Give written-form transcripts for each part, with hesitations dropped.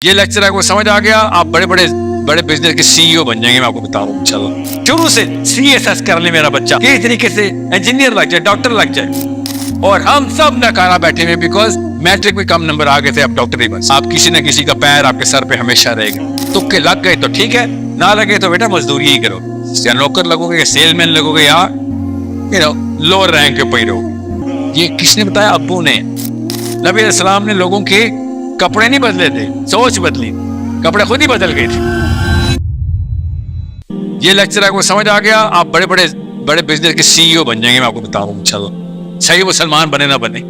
یہ لیکچر آپ کو سمجھ آ گیا, آپ بڑے بڑے بزنس کے سی ای او بن جائیں گے. میں آپ کو بتا رہا ہوں انشاءاللہ. شروع سے سی ایس ایس کر لے میرا بچہ, کس طریقے سے انجینئر لگ جائے, ڈاکٹر لگ جائے. اور ہم سب ناکارہ بیٹھے ہوئے بیکاز میٹرک میں کم نمبر آ گئے تھے. اب ڈاکٹر ہی بس. آپ کسی نہ کسی کا پیر آپ کے سر پہ ہمیشہ رہے گا. تکے لگ گئے تو ٹھیک ہے, نہ لگے تو بیٹا مزدوری ہی کرو. یا نوکر لگو گے, یا سیل مین لگو گے, یا لوور رینک کے پہ رہو. یہ کس نے بتایا؟ ابو نے. نبی علیہ السلام نے لوگوں کے کپڑے نہیں بدلے تھے, سوچ بدلی. کپڑے خود ہی بدل گئے تھے. یہ لیکچر آپ کو سمجھ آ گیا, آپ بڑے بزنس کے سی ای او بن جائیں گے. میں آپ کو بتا رہا ہوں انشاءاللہ. صحیح مسلمان بنے نہ بنے.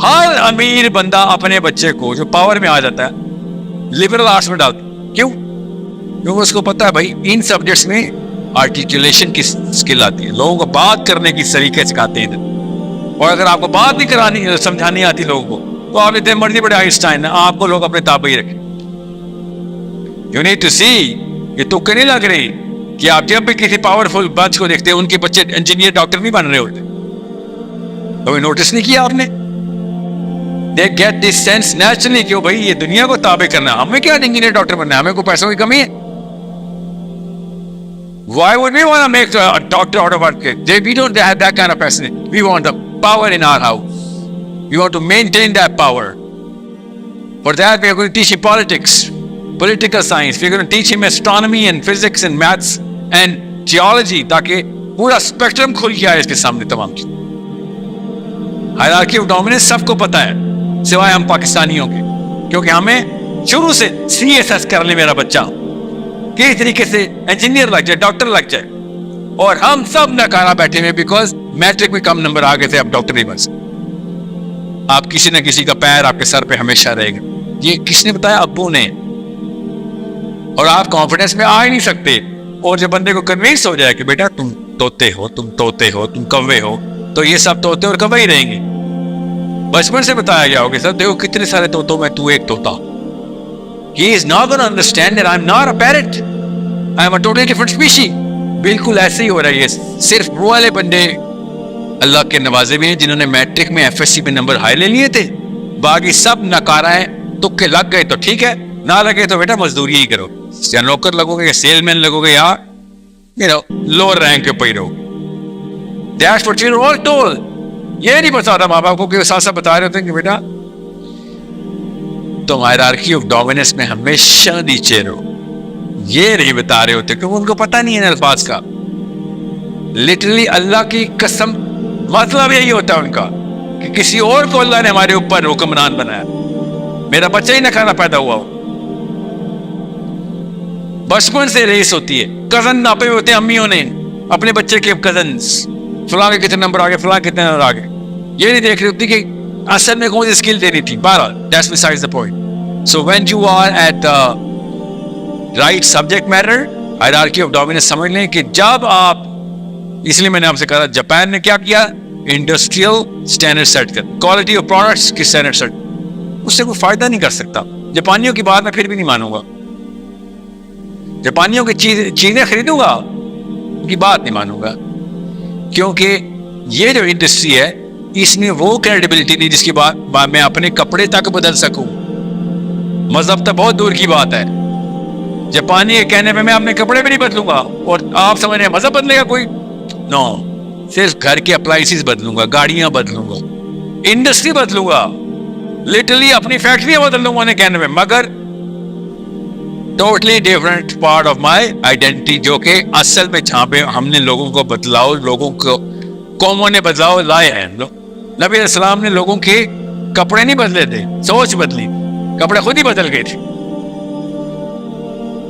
ہر امیر بندہ اپنے بچے کو جو پاور میں آ جاتا ہے لبرل آرٹس میں ڈالتا. کیوں؟ کیونکہ اس کو پتا ہے بھائی ان سبجیکٹس میں آرٹیکولیشن کی اسکل آتی ہے, لوگوں کو بات کرنے کی طریقے سکھاتے ہیں. اور اگر آپ کو بات نہیں کرانی سمجھانی آتی لوگوں کو, تو آپ اتنے مرضی بڑے آئنسٹائن ہیں, آپ کو لوگ اپنے تابع ہی رکھیں. یو نیڈ ٹو سی. یہ تو نہیں لگ رہی کہ آپ جب بھی کسی پاورفل بچ کو دیکھتے ہیں ان کے بچے انجینئر ڈاکٹر نہیں بن رہے ہوتے. کبھی نوٹس نہیں کیا آپ نے؟ They get this sense naturally کہ بھائی یہ دنیا کو تابع کرنا ہے, ہمیں کیا انجینئر ڈاکٹر بننا ہے, ہمیں کوئی پیسوں کی کمی ہے. Why would we want to make a doctor out of our kid? We don't have that kind of person. We want the power in our house. We want to maintain that power. For that we are going to teach him politics, political science. We are going to teach him astronomy and physics and maths and geology تاکہ پورا spectrum کھل کے آئے اس کے سامنے تمام کی. Hierarchy of dominance سب کو پتا ہے سوائے ہم پاکستانیوں کے, کیونکہ ہمیں شروع سے سی ایس ایس کر لے میرا بچہ, کس طریقے سے انجینئر لگ جائے, ڈاکٹر لگ جائے. اور ہم سب ناکارہ بیٹھے ہوئے بیکاز میٹرک میں کم نمبر آ گئے تھے. اب ڈاکٹر ہی بس. آپ کسی نہ کسی کا پیر آپ کے سر پہ ہمیشہ رہے گا. یہ کس نے بتایا؟ ابو نے. اور آپ کانفیڈنس میں آ ہی نہیں سکتے. اور جب بندے کو کنوینس ہو جائے کہ بیٹا تم طوطے ہو, تم کوے ہو, تو یہ سب طوطے اور کوے ہی رہیں گے. بچپن سے بتایا گیا ہوگا سر دیکھو کتنے سارے طوطوں میں تو ایک طوطا. He is not going to understand that I am not a parrot. I am a totally different species. بالکل ایسے ہی ہو رہا ہے. یہ صرف وہ والے بندے اللہ کے نوازے بھی ہیں جنہوں نے میٹرک میں ایف ایس سی میں نمبر ہائی لے لیے تھے. باقی سب ناکارہ ہیں. تکے لگ گئے تو ٹھیک ہے, نہ لگے تو بیٹا مزدوری ہی کرو. یا نوکر لگو گے, یا سیل مین لگو گے, یا لوور رینک کے پہ رہو. That's what you're all told. یہ نہیں بتا رہا ماں باپ کو کہ ساتھ ساتھ بتا رہے ہوتے ہیں کہ بیٹا تم ہائرارکی آف ڈومیننس میں ہمیشہ نیچے رہو. یہ نہیں بتا رہے ہوتے کیونکہ ان کو پتہ نہیں ہے الفاظ کا. لٹرلی اللہ کی قسم مطلب یہی ہوتا ہے ان کا کہ کسی اور کو اللہ نے ہمارے اوپر حکمران بنایا. میرا بچہ ہی نہ کھانا پیدا ہوا ہو. بچپن سے ریس ہوتی ہے. کزن ناپے ہوتے ہیں امیوں نے اپنے بچے کے کزنس, فلاں کے کتنے نمبر آگے, فلاں کتنے نمبر آگے. یہ نہیں دیکھ رہی ہوتی کہ اصل میں کون سی اسکل دینی تھی. بہرحال that's besides the point. So when you are at the right subject matter, hierarchy of dominance سمجھ لیں کہ جب آپ, اس لیے میں نے آپ سے کہا جاپان نے کیا کیا, انڈسٹریل اسٹینڈرڈ سیٹ کر, کوالٹی آف پروڈکٹس کی اسٹینڈرڈ سیٹ. اس سے کوئی فائدہ نہیں کر سکتا. جاپانیوں کی بات میں پھر بھی نہیں مانوں گا. جاپانیوں کی چیزیں خریدوں گا, ان کی بات نہیں مانوں گا, کیونکہ یہ جو انڈسٹری ہے اس میں وہ کریڈیبلٹی نہیں جس کی بات میں اپنے کپڑے تک بدل سکوں. مذہب تو بہت دور کی بات ہے. جاپانی کے کہنے پہ میں اپنے کپڑے بھی نہیں بدلوں گا, اور آپ سمجھ رہے ہیں مذہب بدلے گا کوئی؟ نو. صرف گھر کے اپلائنسز بدلوں گا, گاڑیاں بدلوں گا, انڈسٹری بدلوں گا, لٹرلی اپنی فیکٹریاں بدل لوں گا انہیں کہنے پہ, مگر totally different part of my identity, جو کہ اصل میں جہاں پہ ہم نے لوگوں کو بدلاؤ, لوگوں کو قوموں نے بدلاؤ لائے ہیں. نبی علیہ السلام نے لوگوں کے کپڑے نہیں بدلے تھے, سوچ بدلی. کپڑے خود ہی بدل گئے تھے.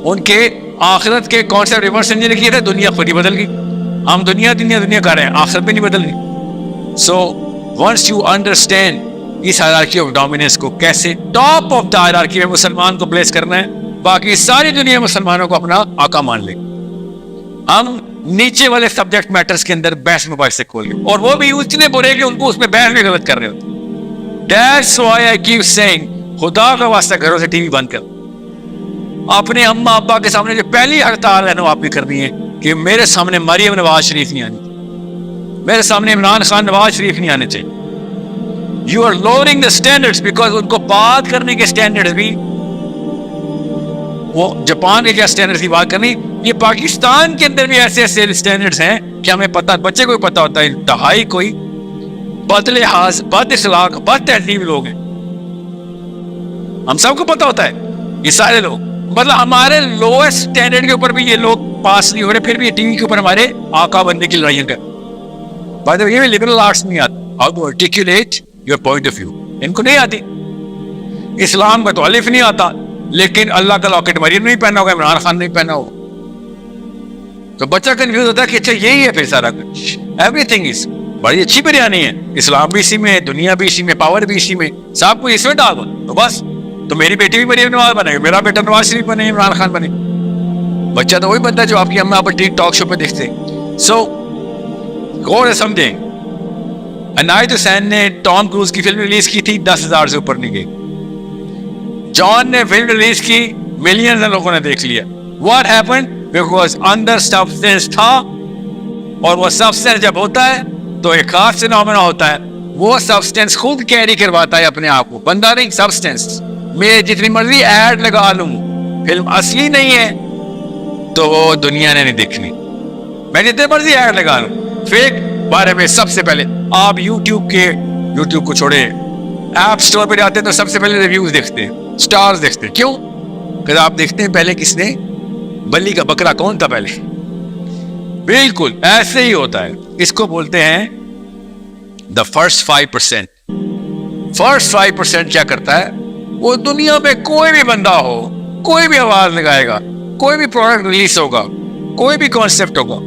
ان کے آخرت کے کانسیپٹ ریورس انجینئر کیے تھے, دنیا خود ہی بدل گئی. ہم دنیا کر رہے ہیں, آخرت بھی نہیں بدل گئی. سو ونس یو انڈرسٹینڈ اس ہائرارکی آف ڈومیننس کو کیسے ٹاپ آف دا ہائرارکی میں مسلمان کو پلیس کرنا ہے, باقی ساری دنیا مسلمانوں کو اپنا آقا مان لے. ہم نیچے والے سبجیکٹ میٹرز کے اندر بحث مباحثے کھول گئے, اور وہ بھی اتنے برے کہ ان کو اس میں بحث بھی غلط کر رہے ہوتے. That's why I keep saying خدا کا واسطہ گھروں سے ٹی وی بند کر. اپنے اماں ابا کے سامنے جو پہلی ہڑتال ہے نا آپ بھی کرنی ہے کہ میرے سامنے مریم نواز شریف نہیں آنی, میرے سامنے عمران خان نواز شریف نہیں آنے چاہیے. You are lowering the standards because ان کو بات کرنے کے standards بھی وہ جاپان کے کیا standards کی بات کرنی, یہ پاکستان کے اندر بھی ایسے ایسے standards ہیں کہ ہمیں پتہ, بچے کو بھی پتہ ہوتا ہے انتہائی کوئی بد لحاظ, بد اخلاق, بد تہذیب لوگ ہیں. ہم سب کو پتہ ہوتا ہے یہ سارے لوگ, مطلب ہمارے لوئسٹ اسٹینڈرڈ کے اوپر بھی یہ لوگ پاس نہیں ہو رہے, پھر بھی ٹی وی کے اوپر ہمارے آقا بننے کی لڑائیاں کر. بعد یہ لبرل آرٹس نہیں آتا, how to articulate your point of view, ان کو نہیں آتی. اسلام کا تو الف نہیں آتا, لیکن اللہ کا لاکٹ مریم نہیں پہنا ہوگا, عمران خان نہیں پہنا ہوگا, تو بچہ کنفیوز ہوتا ہے کہ اچھا یہی ہے پھر سارا کچھ. ایوری تھنگ از, بڑی اچھی بریانی ہے, اسلام بھی اسی میں ہے, دنیا بھی اسی میں, پاور بھی اسی میں, سب کو اس میں ڈال دو تو بس. تو میری بیٹی بھی مریم نواز بنے گی, میرا بیٹا نواز شریف بنے, عمران خان بنے. بچہ تو وہی بنتا ہے جو آپ کی اماں پر ٹاک شو پہ دیکھتے. سو غور سے سمجھیں, عنایت حسین نے ٹام کروز کی فلم ریلیز کی تھی, 10,000 سے اوپر نہیں گئی. جان نے فلم ریلیز کی, ملینز لوگوں نے دیکھ لیا. What happened, because another substance تھا, اور وہ سبسٹینس جب ہوتا ہے تو ایک خاص فینومینا ہوتا ہے, وہ سبسٹینس خود کیری کرواتا ہے اپنے آپ کو, بندہ نہیں سبسٹینس. میں جتنی مرضی ایڈ لگا لوں, فلم اصلی نہیں ہے تو وہ دنیا نے نہیں دیکھنی. میں جتنے مرضی ایڈ لگا لوں, فیک بارے میں سب سے پہلے آپ یوٹیوب کو چھوڑے, ایپ سٹور پہ جاتے ہیں تو سب سے پہلے ریویوز دیکھتے ہیں, سٹارز دیکھتے ہیں. کیوں کہ آپ دیکھتے ہیں پہلے کس نے, بلی کا بکرا کون تھا پہلے. بالکل ایسے ہی ہوتا ہے. اس کو بولتے ہیں دا فرسٹ 5%. فرسٹ 5% کیا کرتا ہے, وہ دنیا میں کوئی بھی بندہ ہو, کوئی بھی آواز لگائے گا, کوئی بھی پروڈکٹ ریلیز ہوگا, کوئی بھی کانسیپٹ ہوگا,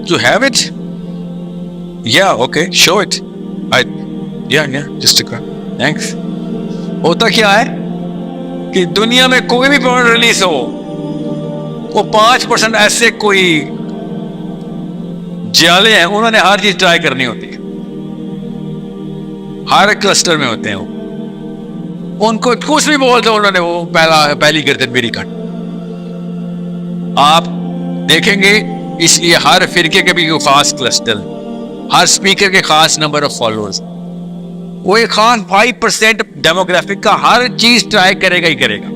to have it, yeah, okay, show it, yeah, just a car, thanks. ہوتا کیا ہے کہ دنیا میں کوئی بھی پروڈکٹ ریلیز ہو, وہ 5% ایسے کوئی جالے ہیں, انہوں نے ہر چیز ٹرائی کرنی ہوتی ہے, ہر کلسٹر میں ہوتے ہیں وہ, ان کو کچھ بھی بول دو انہوں نے وہ پہلی گردن میری کٹ. آپ دیکھیں گے اس لیے ہر فرقے کے بھی کوئی خاص کلسٹر, ہر اسپیکر کے خاص نمبر آف فالوورز, وہ ایک خاص 5% ڈیموگرافک کا ہر چیز ٹرائی کرے گا ہی کرے گا.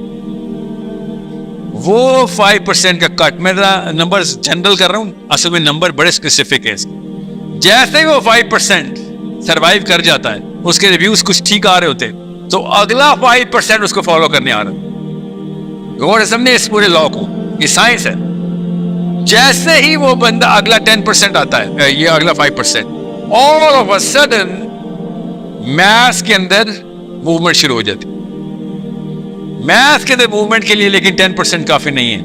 وہ 5% کا کٹ, میں نمبر جنرل کر رہا ہوں, اصل میں نمبر بڑے اسپیسیفک ہے. جیسے ہی وہ 5% سروائیو کر جاتا ہے, اس کے ریویوز کچھ ٹھیک آ رہے ہوتے ہیں, تو اگلا 5% اس کو فالو کرنے آ رہا ہے. غور سے سمجھے اس پورے لا کو, یہ سائنس ہے. جیسے ہی وہ بندہ اگلا 10% آتا ہے, یہ اگلا 5%, all of a sudden maths کے اندر موومنٹ شروع ہو جاتی. میتھس کے اندر موومنٹ کے لیے لیکن 10% کافی نہیں ہے.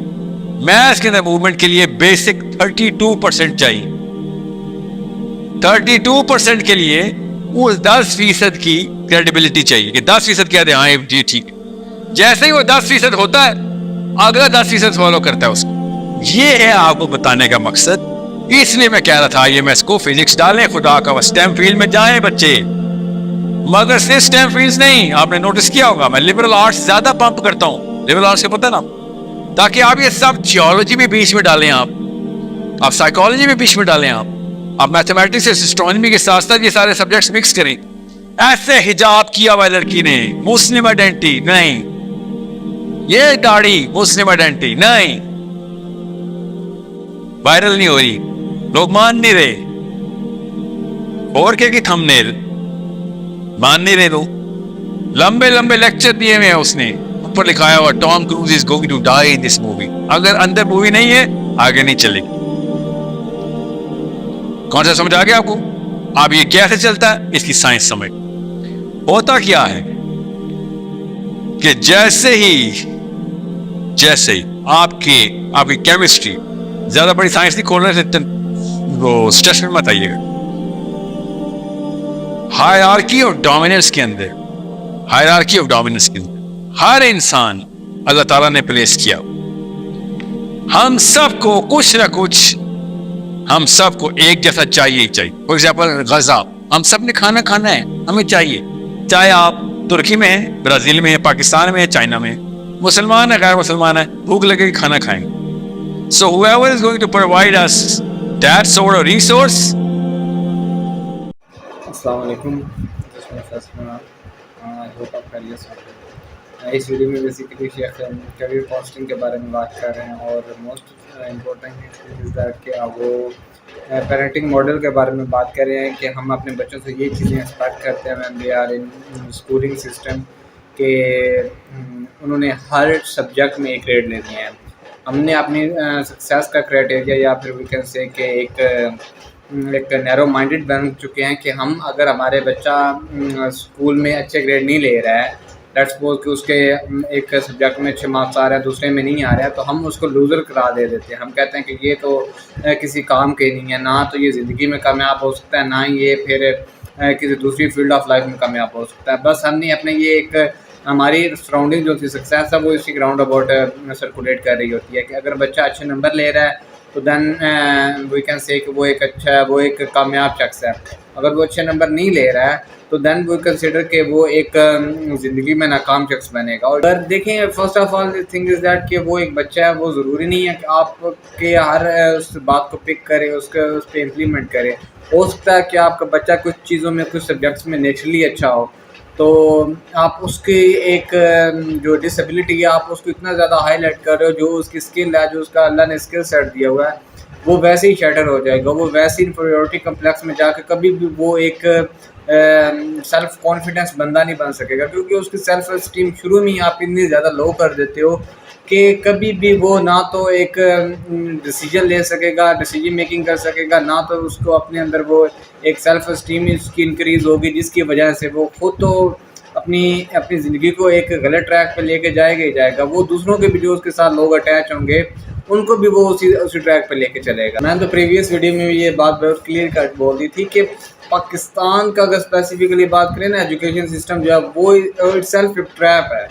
میتھس کے اندر موومنٹ کے لیے بیسک 32% چاہیے. 32% کے لیے وہ 10% کی کریڈیبلٹی چاہیے کہ 10% کہہ دیں ہاں جی ٹھیک ہے. جیسے ہی وہ 10% ہوتا ہے, اگلا 10% فالو کرتا ہے اس کو. یہ ہے آپ کو بتانے کا مقصد. اس لیے میں کہہ رہا تھا یہ میں اس کو فزکس ڈالیں, خدا کا اسٹیم فیلڈ میں جائیں بچے, مگر صرف اسٹیم فیلڈ نہیں. آپ نے نوٹس کیا ہوگا میں لبرل آرٹس زیادہ پمپ کرتا ہوں, لبرل آرٹس کا پتہ نا, تاکہ آپ یہ سب جیولوجی بھی بیچ میں ڈالیں, آپ سائیکالوجی بھی بیچ میں ڈالیں, آپ میتھمیٹکس اور اسٹرانومی کے ساتھ ساتھ یہ سارے سبجیکٹس مکس کریں. ایسے حجاب کیا ہوا لڑکی نے, مسلم آئیڈینٹی نہیں, یہ داڑھی مسلم آئیڈینٹی نہیں, وائرل نہیں ہو رہی, لوگ مان نہیں رہے. اور کیا تھم نیل مان نہیں رہے لوگ. لمبے لمبے لیکچر دیے ہوئے ہیں اس نے, اوپر لکھایا ہوا Tom Cruise is going to die in this movie. اگر اندر مووی نہیں ہے آگے نہیں چلے گی. کون سا سمجھ آ گیا آپ کو؟ اب یہ کیسے چلتا ہے اس کی سائنس سمجھ. ہوتا کیا ہے کہ جیسے ہی آپ کی کیمسٹری, زیادہ بڑی سائنس نہیں کھول رہے تھے, وہ اسٹریس میں مت آئیے گا. ہائرارکی آف ڈومیننس کے اندر ہر انسان اللہ تعالیٰ نے پلیس کیا. ہم سب کو کچھ نہ کچھ, ہم سب کو ایک جیسا چاہیے ہی چاہیے. فار ایگزامپل غذا, ہم سب نے کھانا ہے, ہمیں چاہیے. چاہے آپ ترکی میں ہیں, برازیل میں ہیں, پاکستان میں ہیں, چائنا میں ہیں, مسلمان ہے, غیر مسلمان ہے, بھوک لگے گی کھانا کھائیں گے. So whoever is going to provide us that sort of resource. السلام علیکم. آئی ہوپ آپ خیریت سے ہیں. اس ویڈیو میں بیسیکلی شیخ کیریئر کاسٹنگ کے بارے میں بات کر رہے ہیں اور موسٹ امپورٹنٹ کہ وہ پیرنٹنگ ماڈل کے بارے میں بات کر رہے ہیں کہ ہم اپنے بچوں سے یہ چیزیں ایکسپیکٹ کرتے ہیں when they are in schooling system کہ انہوں نے ہر سبجیکٹ میں ایک گریڈ لینی ہے. ہم نے اپنی سکسیس کا کرائٹیریا یا پھر وی کین سے کہ ایک نیرو مائنڈیڈ بن چکے ہیں کہ ہم اگر ہمارے بچہ اسکول میں اچھے گریڈ نہیں لے رہا ہے، لیٹس سپوز کہ اس کے ایک سبجیکٹ میں اچھے مارکس آ رہے ہیں دوسرے میں نہیں آ رہا ہے، تو ہم اس کو لوزر قرار دے دیتے ہیں. ہم کہتے ہیں کہ یہ تو کسی کام کے نہیں ہے، نہ تو یہ زندگی میں کامیاب ہو سکتا ہے، نہ ہی یہ پھر کسی دوسری فیلڈ آف لائف میں کامیاب ہو سکتا ہے. بس ہم نے اپنے یہ ایک ہماری سراؤنڈنگ جو تھی سکسیس ہے وہ اسی گراؤنڈ اباؤٹ سرکولیٹ کر رہی ہوتی ہے کہ اگر بچہ اچھے نمبر لے رہا ہے تو دین وی کین سے کہ وہ ایک اچھا وہ ایک کامیاب شخص ہے. اگر وہ اچھے نمبر نہیں لے رہا ہے تو دین وی کنسیڈر کہ وہ ایک زندگی میں ناکام شخص بنے گا. اور اگر دیکھیں first of all the thing is that کہ وہ ایک بچہ ہے، وہ ضروری نہیں ہے کہ آپ کے ہر اس بات کو پک کرے، اس پہ امپلیمنٹ کرے. ہو سکتا ہے کہ آپ کا بچہ کچھ چیزوں میں کچھ سبجیکٹس میں نیچرلی اچھا ہو، تو آپ اس کی ایک جو ڈسیبلٹی ہے آپ اس کو اتنا زیادہ ہائی لائٹ کر رہے ہو، جو اس کی اسکل ہے، جو اس کا اللہ نے اسکل سیٹ دیا ہوا ہے وہ ویسے ہی شیٹر ہو جائے گا. وہ ویسے انفیریورٹی کمپلیکس میں جا کے کبھی بھی وہ ایک سیلف کانفیڈنس بندہ نہیں بن سکے گا، کیونکہ اس کی سیلف اسٹیم شروع میں ہی آپ اتنی زیادہ لو کر دیتے ہو کہ کبھی بھی وہ نہ تو ایک ڈیسیجن لے سکے گا، ڈیسیجن میکنگ کر سکے گا، نہ تو اس کو اپنے اندر وہ ایک سیلف اسٹیم اس کی انکریز ہوگی، جس کی وجہ سے وہ خود تو اپنی زندگی کو ایک غلط ٹریک پہ لے کے جائے گا. وہ دوسروں کے بھی جو اس کے ساتھ لوگ اٹیچ ہوں گے ان کو بھی وہ اسی ٹریک پہ لے کے چلے گا. میں نے تو پریویس ویڈیو میں بھی یہ بات بہت کلیئر کٹ بول دی تھی کہ پاکستان کا اگر اسپیسیفکلی بات کریں نا، ایجوکیشن سسٹم جو ہے وہ اٹ سیلف ایک ٹریپ ہے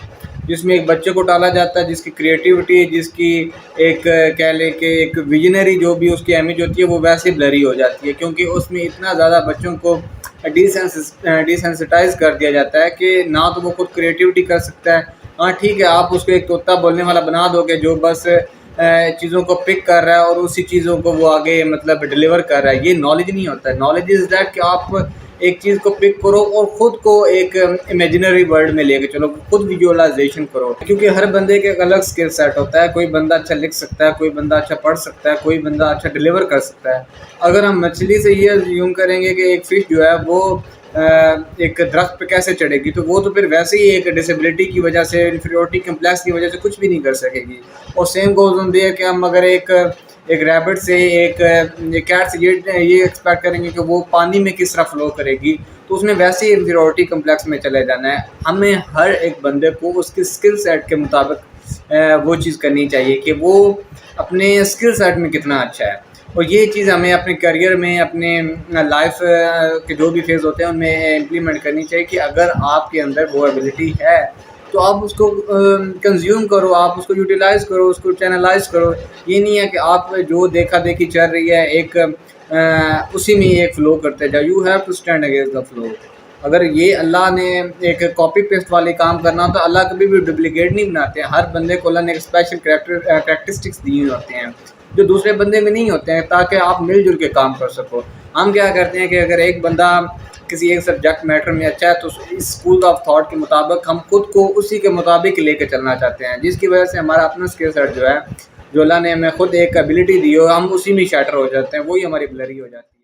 جس میں ایک بچے کو ڈالا جاتا ہے، جس کی کریٹیوٹی، جس کی ایک کہہ لیں کہ ایک ویژنری جو بھی اس کی اہمیت ہوتی ہے وہ ویسے بلری ہو جاتی ہے، کیونکہ اس میں اتنا زیادہ بچوں کو ڈیسینسٹائز کر دیا جاتا ہے کہ نہ تو وہ خود کریٹیوٹی کر سکتا ہے. ہاں ٹھیک ہے، آپ اس کو ایک طوطا بولنے والا بنا دو گے جو بس چیزوں کو پک کر رہا ہے اور اسی چیزوں کو وہ آگے مطلب ڈلیور کر رہا ہے. یہ نالج نہیں ہوتا ہے. نالج از دیٹ کہ آپ ایک چیز کو پک کرو اور خود کو ایک امیجنری ورلڈ میں لے کے چلو، خود ویژوالائزیشن کرو، کیونکہ ہر بندے کے ایک الگ اسکل سیٹ ہوتا ہے. کوئی بندہ اچھا لکھ سکتا ہے، کوئی بندہ اچھا پڑھ سکتا ہے، کوئی بندہ اچھا ڈلیور کر سکتا ہے. اگر ہم مچھلی سے یہ زیوم کریں گے کہ ایک فش جو ہے وہ ایک درخت پہ کیسے چڑھے گی، تو وہ تو پھر ویسے ہی ایک ڈسیبلٹی کی وجہ سے، انفیریورٹی کمپلیکس کی وجہ سے کچھ بھی نہیں کر سکے گی. اور سیم گوز آن دیر کہ ہم اگر ایک ریبٹ سے ایک کیٹ سے یہ ایکسپیکٹ کریں گے کہ وہ پانی میں کس طرح فلو کرے گی، تو اس نے ویسے ہی انفیریورٹی کمپلیکس میں چلے جانا ہے. ہمیں ہر ایک بندے کو اس کے اسکل سیٹ کے مطابق وہ چیز کرنی چاہیے کہ وہ اپنے اسکل سیٹ میں کتنا اچھا ہے. اور یہ چیز ہمیں اپنے کیریئر میں، اپنے لائف کے جو بھی فیز ہوتے ہیں ان میں امپلیمنٹ کرنی چاہیے کہ اگر آپ کے اندر وہ ایبلٹی ہے تو آپ اس کو کنزیوم کرو، آپ اس کو یوٹیلائز کرو، اس کو چینلائز کرو. یہ نہیں ہے کہ آپ جو دیکھا دیکھی چل رہی ہے ایک اسی میں ایک فلو کرتے جاؤ. You have to stand against the flow. اگر یہ اللہ نے ایک کاپی پیسٹ والے کام کرنا تو اللہ کبھی بھی ڈپلیکیٹ نہیں بناتے ہیں. ہر بندے کو اللہ نے ایک اسپیشل کریکٹرسٹکس دی ہوتے ہیں جو دوسرے بندے میں نہیں ہوتے ہیں، تاکہ آپ مل جل کے کام کر سکو. ہم کیا کرتے ہیں کہ اگر ایک بندہ کسی ایک سبجیکٹ میٹر میں اچھا ہے تو اس اسکول آف تھاٹ کے مطابق ہم خود کو اسی کے مطابق لے کے چلنا چاہتے ہیں، جس کی وجہ سے ہمارا اپنا اسکل سیٹ جو ہے، جو اللہ نے ہمیں خود ایک ایبلٹی دی ہو، ہم اسی میں شیٹر ہو جاتے ہیں، وہی ہماری بلری ہو جاتی ہے.